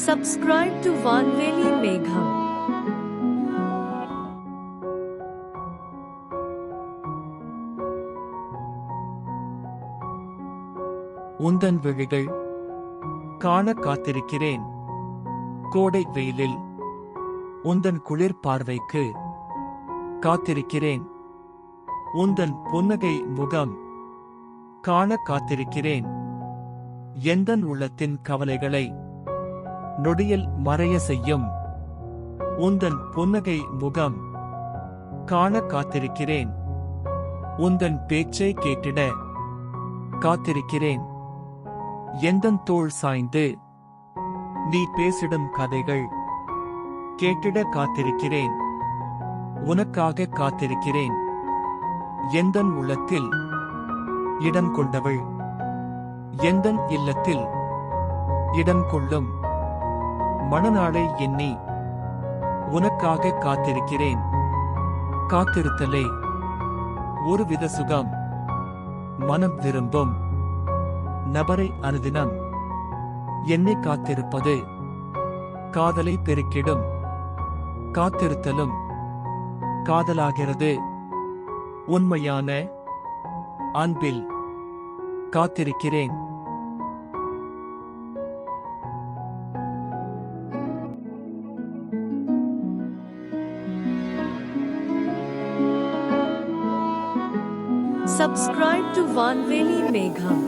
Subscribe to Vanveli Megham. உந்தன் விழிகள் காண காத்திருக்கிறேன். கோடை வெயிலில் உந்தன் குளிர் பார்வைக்கு காத்திருக்கிறேன். உந்தன் புன்னகை முகம் காண காத்திருக்கிறேன். எந்தன் உள்ளத்தின் கவலைகளை நொடியில் மறைய செய்யும் உந்தன் புன்னகை முகம் காண காத்திருக்கிறேன். உந்தன் பேச்சை கேட்டிட காத்திருக்கிறேன். எந்தன் தோள் சாய்ந்து நீ பேசிடும் கதைகள் கேட்டிட காத்திருக்கிறேன். உனக்காக காத்திருக்கிறேன். எந்தன் உள்ளத்தில் இடம் கொண்டவள் எந்தன் இல்லத்தில் இடம் கொள்ளும் மணநாளை எண்ணி உனக்காக காத்திருக்கிறேன். காத்திருத்தலே ஒருவித சுகம். மனம் விரும்பும் நபரை அனுதினம் என்னை காத்திருப்பது காதலை பெருக்கிடும். காத்திருத்தலும் காதலாகிறது. உண்மையான அன்பில் காத்திருக்கிறேன். Subscribe to Vanveli Megham.